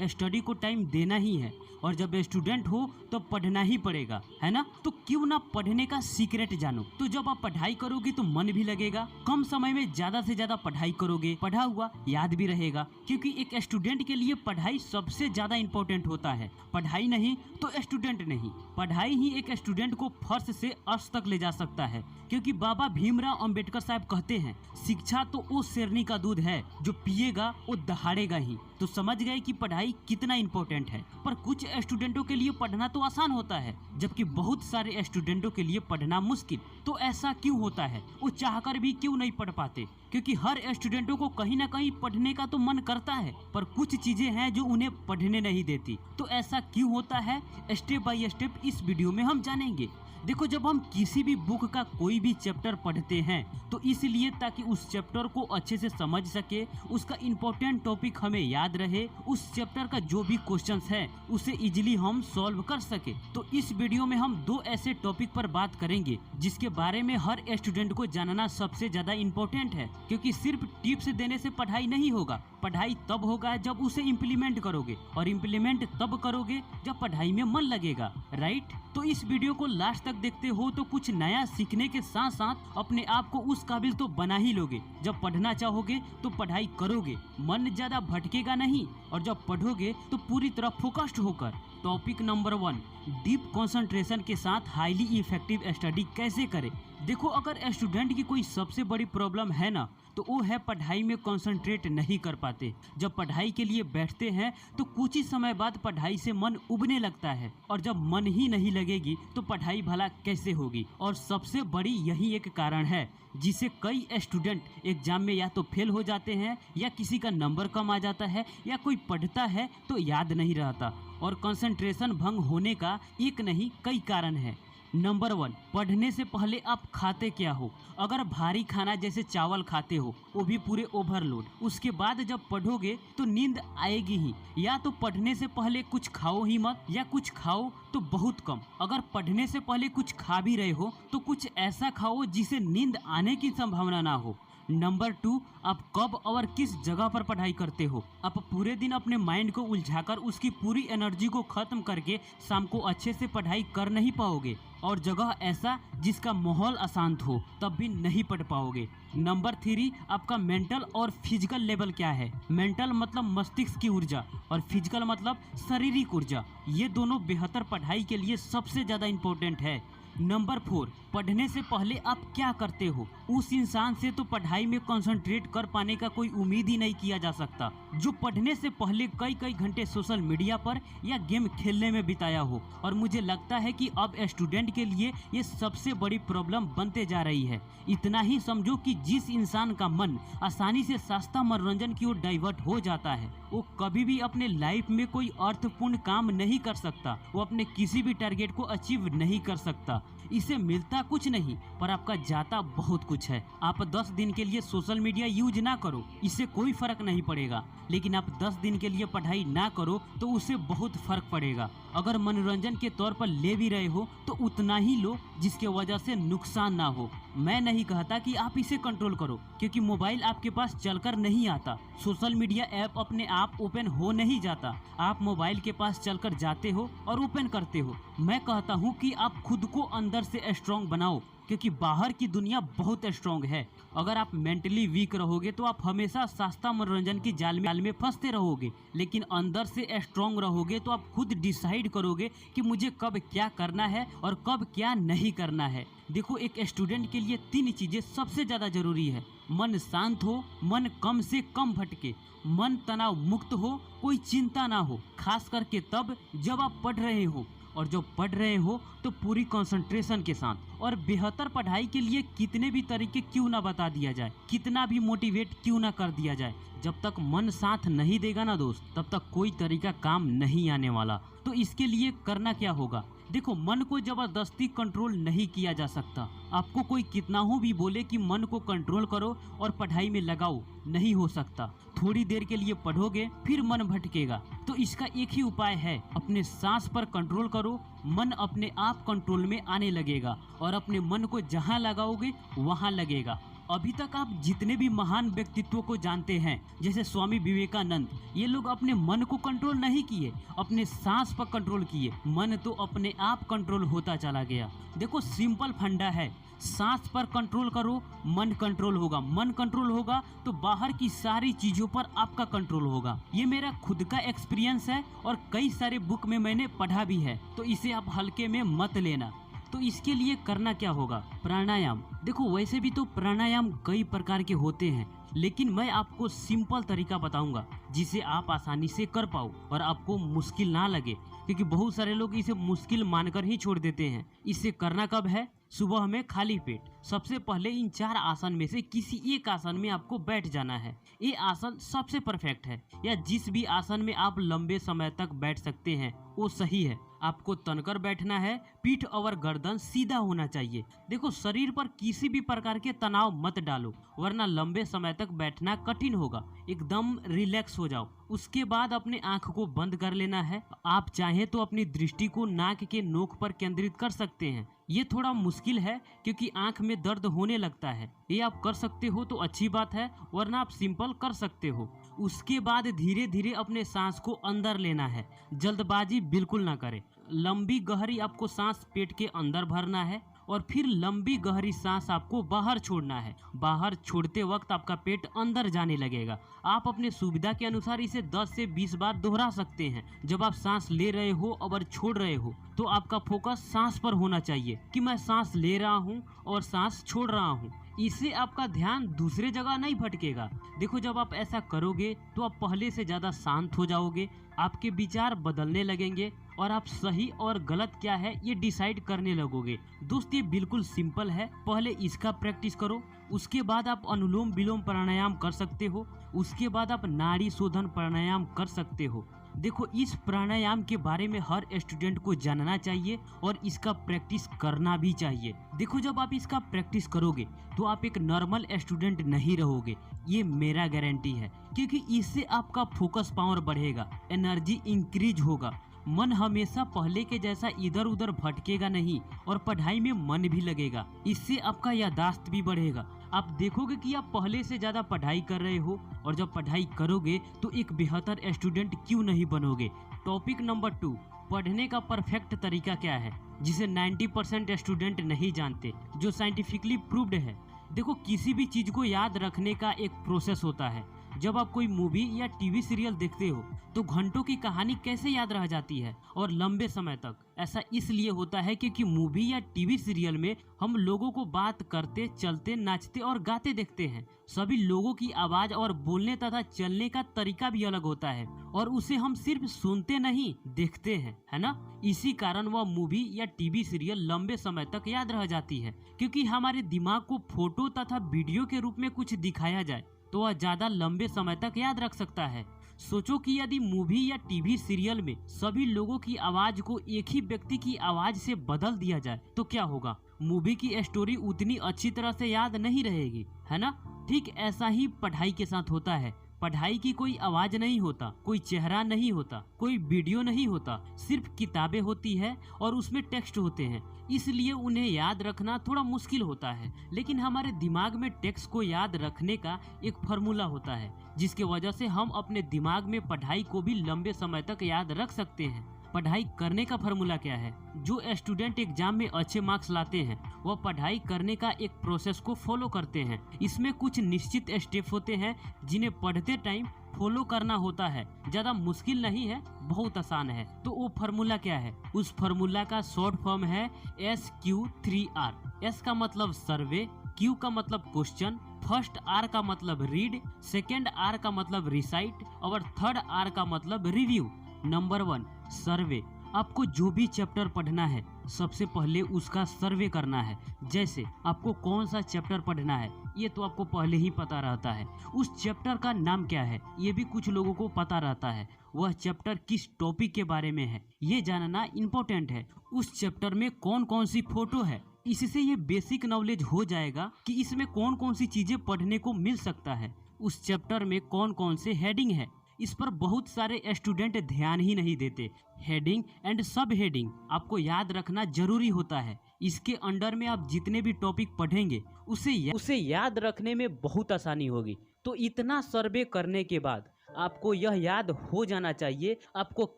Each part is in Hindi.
स्टडी को टाइम देना ही है, और जब स्टूडेंट हो तो पढ़ना ही पड़ेगा, है ना। तो क्यों ना पढ़ने का सीक्रेट जानो। तो जब आप पढ़ाई करोगे तो मन भी लगेगा, कम समय में ज्यादा से ज्यादा पढ़ाई करोगे, पढ़ा हुआ याद भी रहेगा, क्योंकि एक स्टूडेंट के लिए पढ़ाई सबसे ज्यादा इंपॉर्टेंट होता है। पढ़ाई नहीं तो स्टूडेंट नहीं। पढ़ाई ही एक स्टूडेंट को फर्श से अर्श तक ले जा सकता है, क्योंकि बाबा भीमराव अंबेडकर साहब कहते हैं, शिक्षा तो वो शेरनी का दूध है जो पिएगा वो दहाड़ेगा ही। तो समझ गए कि पढ़ाई कितना इंपॉर्टेंट है। पर कुछ स्टूडेंटों के लिए पढ़ना तो आसान होता है, जबकि बहुत सारे स्टूडेंटों के लिए पढ़ना मुश्किल। तो ऐसा क्यों होता है? वो चाहकर भी क्यों नहीं पढ़ पाते? क्योंकि हर स्टूडेंटों को कहीं ना कहीं पढ़ने का तो मन करता है, पर कुछ चीजें हैं जो उन्हें पढ़ने नहीं देती। तो ऐसा क्यों होता है, स्टेप बाय स्टेप इस वीडियो में हम जानेंगे। देखो, जब हम किसी भी बुक का कोई भी चैप्टर पढ़ते हैं तो इसलिए ताकि उस चैप्टर को अच्छे से समझ सके, उसका इम्पोर्टेंट टॉपिक हमें याद रहे, उस चैप्टर का जो भी क्वेश्चंस है उसे इजीली हम सॉल्व कर सके। तो इस वीडियो में हम दो ऐसे टॉपिक पर बात करेंगे जिसके बारे में हर स्टूडेंट को जानना सबसे ज्यादा इम्पोर्टेंट है, क्योंकि सिर्फ टिप्स देने से पढ़ाई नहीं होगा। पढ़ाई तब होगा जब उसे इम्प्लीमेंट करोगे, और इम्प्लीमेंट तब करोगे जब पढ़ाई में मन लगेगा, राइट। तो इस वीडियो को लास्ट तक देखते हो तो कुछ नया सीखने के साथ साथ अपने आप को उस काबिल तो बना ही लोगे। जब पढ़ना चाहोगे तो पढ़ाई करोगे, मन ज्यादा भटकेगा नहीं, और जब पढ़ोगे तो पूरी तरह फोकस्ड होकर। टॉपिक नंबर 1, डीप कंसंट्रेशन के साथ हाईली इफेक्टिव स्टडी कैसे करें। देखो, अगर स्टूडेंट की कोई सबसे बड़ी प्रॉब्लम है ना, तो वो है पढ़ाई में कंसंट्रेट नहीं कर पाते। जब पढ़ाई के लिए बैठते हैं तो कुछ ही समय बाद पढ़ाई से मन उबने लगता है, और जब मन ही नहीं लगेगी तो पढ़ाई भला कैसे होगी। और सबसे बड़ी यही एक कारण है जिसे कई स्टूडेंट एग्जाम में या तो फेल हो जाते हैं, या किसी का नंबर कम आ जाता है, या कोई पढ़ता है तो याद नहीं रहता। और कंसंट्रेशन भंग होने का एक नहीं कई कारण है। नंबर 1, पढ़ने से पहले आप खाते क्या हो। अगर भारी खाना जैसे चावल खाते हो, वो भी पूरे ओवरलोड, उसके बाद जब पढ़ोगे तो नींद आएगी ही। या तो पढ़ने से पहले कुछ खाओ ही मत, या कुछ खाओ तो बहुत कम। अगर पढ़ने से पहले कुछ खा भी रहे हो तो कुछ ऐसा खाओ जिसे नींद आने की संभावना ना हो। नंबर 2, आप कब और किस जगह पर पढ़ाई करते हो। आप पूरे दिन अपने माइंड को उलझाकर उसकी पूरी एनर्जी को खत्म करके शाम को अच्छे से पढ़ाई कर नहीं पाओगे, और जगह ऐसा जिसका माहौल अशांत हो, तब भी नहीं पढ़ पाओगे। नंबर 3, आपका मेंटल और फिजिकल लेवल क्या है। मेंटल मतलब मस्तिष्क की ऊर्जा, और फिजिकल मतलब शारीरिक ऊर्जा। ये दोनों बेहतर पढ़ाई के लिए सबसे ज़्यादा इम्पोर्टेंट है। नंबर 4, पढ़ने से पहले आप क्या करते हो। उस इंसान से तो पढ़ाई में कंसंट्रेट कर पाने का कोई उम्मीद ही नहीं किया जा सकता जो पढ़ने से पहले कई कई घंटे सोशल मीडिया पर या गेम खेलने में बिताया हो। और मुझे लगता है कि अब स्टूडेंट के लिए ये सबसे बड़ी प्रॉब्लम बनते जा रही है। इतना ही समझो कि जिस इंसान का मन आसानी से सस्ता मनोरंजन की ओर डाइवर्ट हो जाता है, वो कभी भी अपने लाइफ में कोई अर्थपूर्ण काम नहीं कर सकता। वो अपने किसी भी टारगेट को अचीव नहीं कर सकता। इसे मिलता कुछ नहीं, पर आपका जाता बहुत कुछ है। आप 10 दिन के लिए सोशल मीडिया यूज ना करो, इससे कोई फर्क नहीं पड़ेगा, लेकिन आप 10 दिन के लिए पढ़ाई ना करो तो उससे बहुत फर्क पड़ेगा। अगर मनोरंजन के तौर पर ले भी रहे हो तो उतना ही लो जिसके वजह से नुकसान ना हो। मैं नहीं कहता कि आप इसे कंट्रोल करो, क्योंकि मोबाइल आपके पास चलकर नहीं आता, सोशल मीडिया ऐप अपने आप ओपन हो नहीं जाता। आप मोबाइल के पास चलकर जाते हो और ओपन करते हो। मैं कहता हूँ कि आप खुद को अंदर से स्ट्रॉन्ग बनाओ, क्योंकि बाहर की दुनिया बहुत स्ट्रॉन्ग है। अगर आप मेंटली वीक रहोगे तो आप हमेशा सस्ता मनोरंजन की जाल में फंसते रहोगे, लेकिन अंदर से स्ट्रॉन्ग रहोगे तो आप खुद डिसाइड करोगे कि मुझे कब क्या करना है और कब क्या नहीं करना है। देखो, एक स्टूडेंट के लिए 3 चीजें सबसे ज्यादा जरूरी है। मन शांत हो, मन कम से कम भटके, मन तनाव मुक्त हो, कोई चिंता ना हो, खास करके तब जब आप पढ़ रहे हो, और जब पढ़ रहे हो तो पूरी कंसंट्रेशन के साथ। और बेहतर पढ़ाई के लिए कितने भी तरीके क्यों ना बता दिया जाए, कितना भी मोटिवेट क्यों ना कर दिया जाए, जब तक मन साथ नहीं देगा ना दोस्त, तब तक कोई तरीका काम नहीं आने वाला। तो इसके लिए करना क्या होगा। देखो, मन को जबरदस्ती कंट्रोल नहीं किया जा सकता। आपको कोई कितना हो भी बोले कि मन को कंट्रोल करो और पढ़ाई में लगाओ, नहीं हो सकता। थोड़ी देर के लिए पढ़ोगे फिर मन भटकेगा। तो इसका एक ही उपाय है, अपने सांस पर कंट्रोल करो, मन अपने आप कंट्रोल में आने लगेगा, और अपने मन को जहाँ लगाओगे वहाँ लगेगा। अभी तक आप जितने भी महान व्यक्तित्वों को जानते हैं, जैसे स्वामी विवेकानंद, ये लोग अपने मन को कंट्रोल नहीं किए, अपने सांस पर कंट्रोल किए। मन तो अपने आप कंट्रोल होता चला गया। देखो सिंपल फंडा है, सांस पर कंट्रोल करो, मन कंट्रोल होगा। मन कंट्रोल होगा तो बाहर की सारी चीजों पर आपका कंट्रोल होगा। ये मेरा खुद का एक्सपीरियंस है और कई सारे बुक में मैंने पढ़ा भी है, तो इसे आप हल्के में मत लेना। तो इसके लिए करना क्या होगा? प्राणायाम। देखो वैसे भी तो प्राणायाम कई प्रकार के होते हैं, लेकिन मैं आपको सिंपल तरीका बताऊंगा जिसे आप आसानी से कर पाओ और आपको मुश्किल ना लगे, क्योंकि बहुत सारे लोग इसे मुश्किल मानकर ही छोड़ देते हैं। इसे करना कब है? सुबह में खाली पेट। सबसे पहले इन 4 आसन में से किसी एक आसन में आपको बैठ जाना है। ये आसन सबसे परफेक्ट है, या जिस भी आसन में आप लंबे समय तक बैठ सकते हैं वो सही है। आपको तनकर बैठना है, पीठ और गर्दन सीधा होना चाहिए। देखो शरीर पर किसी भी प्रकार के तनाव मत डालो, वरना लंबे समय तक बैठना कठिन होगा। एकदम रिलैक्स हो जाओ। उसके बाद अपने आंख को बंद कर लेना है। आप चाहें तो अपनी दृष्टि को नाक के नोक पर केंद्रित कर सकते हैं। ये थोड़ा मुश्किल है क्योंकि आंख में दर्द होने लगता है। ये आप कर सकते हो तो अच्छी बात है, वरना आप सिंपल कर सकते हो। उसके बाद धीरे धीरे अपने सांस को अंदर लेना है। जल्दबाजी बिल्कुल ना करें। लंबी गहरी आपको सांस पेट के अंदर भरना है और फिर लंबी गहरी सांस आपको बाहर छोड़ना है। बाहर छोड़ते वक्त आपका पेट अंदर जाने लगेगा। आप अपने सुविधा के अनुसार इसे 10 से 20 बार दोहरा सकते हैं। जब आप सांस ले रहे हो और छोड़ रहे हो तो आपका फोकस सांस पर होना चाहिए कि मैं सांस ले रहा हूँ और सांस छोड़ रहा हूँ। इससे आपका ध्यान दूसरे जगह नहीं भटकेगा। देखो जब आप ऐसा करोगे तो आप पहले से ज़्यादा शांत हो जाओगे, आपके विचार बदलने लगेंगे और आप सही और गलत क्या है ये डिसाइड करने लगोगे। दोस्त ये बिल्कुल सिंपल है, पहले इसका प्रैक्टिस करो। उसके बाद आप अनुलोम विलोम प्राणायाम कर सकते हो। उसके बाद आप नाड़ी शोधन प्राणायाम कर सकते हो। देखो इस प्राणायाम के बारे में हर स्टूडेंट को जानना चाहिए और इसका प्रैक्टिस करना भी चाहिए। देखो जब आप इसका प्रैक्टिस करोगे तो आप एक नॉर्मल स्टूडेंट नहीं रहोगे, ये मेरा गारंटी है, क्योंकि इससे आपका फोकस पावर बढ़ेगा, एनर्जी इंक्रीज होगा, मन हमेशा पहले के जैसा इधर उधर भटकेगा नहीं और पढ़ाई में मन भी लगेगा। इससे आपका याददाश्त भी बढ़ेगा। आप देखोगे कि आप पहले से ज़्यादा पढ़ाई कर रहे हो और जब पढ़ाई करोगे तो एक बेहतर स्टूडेंट क्यों नहीं बनोगे। टॉपिक नंबर 2, पढ़ने का परफेक्ट तरीका क्या है, जिसे 90% स्टूडेंट नहीं जानते, जो साइंटिफिकली प्रूव्ड है। देखो किसी भी चीज़ को याद रखने का एक प्रोसेस होता है। जब आप कोई मूवी या टीवी सीरियल देखते हो तो घंटों की कहानी कैसे याद रह जाती है और लंबे समय तक। ऐसा इसलिए होता है क्योंकि मूवी या टीवी सीरियल में हम लोगों को बात करते, चलते, नाचते और गाते देखते हैं। सभी लोगों की आवाज और बोलने तथा चलने का तरीका भी अलग होता है और उसे हम सिर्फ सुनते नहीं देखते हैं, है ना। इसी कारण वह मूवी या टीवी सीरियल लंबे समय तक याद रह जाती है, क्योंकि हमारे दिमाग को फोटो तथा वीडियो के रूप में कुछ दिखाया जाए तो वह ज्यादा लंबे समय तक याद रख सकता है। सोचो कि यदि मूवी या टीवी सीरियल में सभी लोगों की आवाज को एक ही व्यक्ति की आवाज से बदल दिया जाए तो क्या होगा। मूवी की स्टोरी उतनी अच्छी तरह से याद नहीं रहेगी, है ना। ठीक ऐसा ही पढ़ाई के साथ होता है। पढ़ाई की कोई आवाज नहीं होता, कोई चेहरा नहीं होता, कोई वीडियो नहीं होता, सिर्फ किताबें होती है और उसमें टेक्स्ट होते हैं। इसलिए उन्हें याद रखना थोड़ा मुश्किल होता है, लेकिन हमारे दिमाग में टेक्स्ट को याद रखने का एक फार्मूला होता है, जिसके वजह से हम अपने दिमाग में पढ़ाई को भी लंबे समय तक याद रख सकते हैं। पढ़ाई करने का फार्मूला क्या है? जो स्टूडेंट एग्जाम में अच्छे मार्क्स लाते हैं वह पढ़ाई करने का एक प्रोसेस को फॉलो करते हैं। इसमें कुछ निश्चित स्टेप होते हैं जिन्हें पढ़ते टाइम फॉलो करना होता है। ज़्यादा मुश्किल नहीं है, बहुत आसान है। तो वो फार्मूला क्या है? उस फार्मूला का शॉर्ट फॉर्म है SQ3R। S का मतलब सर्वे, Q का मतलब क्वेश्चन, फर्स्ट R का मतलब रीड, सेकेंड R का मतलब रिसाइट और थर्ड R का मतलब रिव्यू। नंबर 1, सर्वे। आपको जो भी चैप्टर पढ़ना है सबसे पहले उसका सर्वे करना है। जैसे आपको कौन सा चैप्टर पढ़ना है ये तो आपको पहले ही पता रहता है। उस चैप्टर का नाम क्या है ये भी कुछ लोगों को पता रहता है। वह चैप्टर किस टॉपिक के बारे में है ये जानना इम्पोर्टेंट है। उस चैप्टर में कौन कौन सी फोटो है, इससे ये बेसिक नॉलेज हो जाएगा कि इसमें कौन कौन सी चीजें पढ़ने को मिल सकता है। उस चैप्टर में कौन कौन से हेडिंग है, इस पर बहुत सारे स्टूडेंट ध्यान ही नहीं देते। हेडिंग एंड सब हेडिंग आपको याद रखना जरूरी होता है। इसके अंडर में आप जितने भी टॉपिक पढ़ेंगे उसे याद रखने में बहुत आसानी होगी। तो इतना सर्वे करने के बाद आपको यह याद हो जाना चाहिए आपको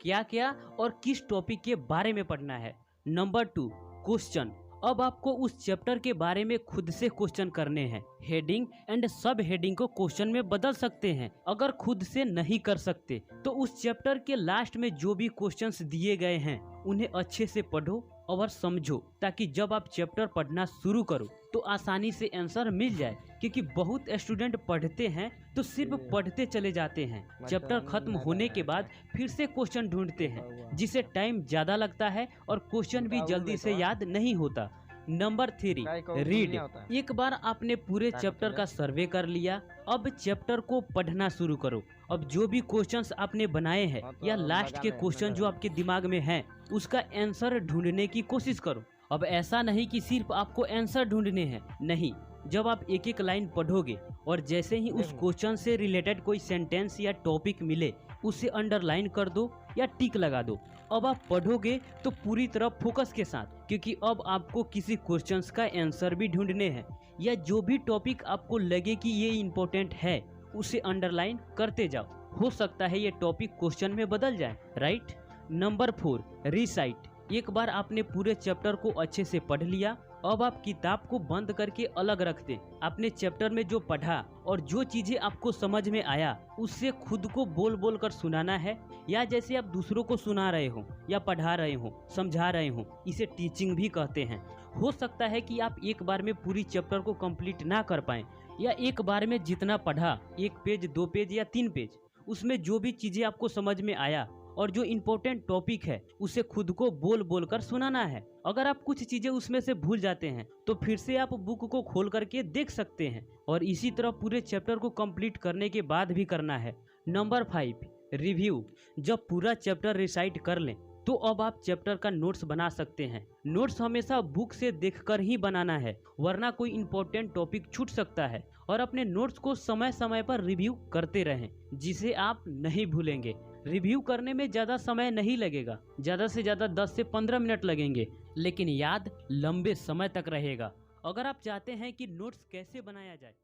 क्या क्या और किस टॉपिक के बारे में पढ़ना है। Number 2, question. अब आपको उस चैप्टर के बारे में खुद से क्वेश्चन करने हैं। हेडिंग एंड सब हेडिंग को क्वेश्चन में बदल सकते हैं। अगर खुद से नहीं कर सकते तो उस चैप्टर के लास्ट में जो भी क्वेश्चंस दिए गए हैं उन्हें अच्छे से पढ़ो और समझो, ताकि जब आप चैप्टर पढ़ना शुरू करो तो आसानी से आंसर मिल जाए। क्योंकि बहुत स्टूडेंट पढ़ते हैं तो सिर्फ पढ़ते चले जाते हैं, चैप्टर खत्म होने के बाद फिर से क्वेश्चन ढूंढते हैं, जिससे टाइम ज़्यादा लगता है और क्वेश्चन भी जल्दी से याद नहीं होता। Number 3, read. एक बार आपने पूरे चैप्टर का सर्वे कर लिया, अब चैप्टर को पढ़ना शुरू करो। अब जो भी क्वेश्चंस आपने बनाए हैं या लास्ट के क्वेश्चन जो आपके दिमाग में हैं उसका आंसर ढूंढने की कोशिश करो। अब ऐसा नहीं कि सिर्फ आपको आंसर ढूंढने हैं, नहीं, जब आप एक एक लाइन पढ़ोगे और जैसे ही उस क्वेश्चन से रिलेटेड कोई सेंटेंस या टॉपिक मिले उसे अंडरलाइन कर दो या टिक लगा दो। अब आप पढ़ोगे तो पूरी तरह फोकस के साथ, क्योंकि अब आपको किसी क्वेश्चंस का आंसर भी ढूंढने हैं या जो भी टॉपिक आपको लगे कि ये इम्पोर्टेंट है उसे अंडरलाइन करते जाओ। हो सकता है ये टॉपिक क्वेश्चन में बदल जाए, राइट। Number 4, recite. एक बार आपने पूरे चैप्टर को अच्छे से पढ़ लिया, अब आप किताब को बंद करके अलग रख दें। आपने चैप्टर में जो पढ़ा और जो चीजें आपको समझ में आया उससे खुद को बोल बोल कर सुनाना है, या जैसे आप दूसरों को सुना रहे हो या पढ़ा रहे हो, समझा रहे हो। इसे टीचिंग भी कहते हैं। हो सकता है कि आप एक बार में पूरी चैप्टर को कंप्लीट ना कर पाएं, या एक बार में जितना पढ़ा 1 पेज 2 पेज या 3 पेज उसमें जो भी चीजें आपको समझ में आया और जो इम्पोर्टेंट टॉपिक है उसे खुद को बोल बोल कर सुनाना है। अगर आप कुछ चीजें उसमें से भूल जाते हैं तो फिर से आप बुक को खोल करके देख सकते हैं, और इसी तरह पूरे चैप्टर को कंप्लीट करने के बाद भी करना है। Number 5, review. जब पूरा चैप्टर रिसाइट कर लें तो अब आप चैप्टर का नोट्स बना सकते हैं। नोट्स हमेशा बुक से देखकर ही बनाना है, वरना कोई इम्पोर्टेंट टॉपिक छूट सकता है। और अपने नोट्स को समय समय पर रिव्यू करते रहें, जिसे आप नहीं भूलेंगे। रिव्यू करने में ज़्यादा समय नहीं लगेगा, ज़्यादा से ज़्यादा 10 से 15 मिनट लगेंगे, लेकिन याद लंबे समय तक रहेगा। अगर आप चाहते हैं कि नोट्स कैसे बनाया जाए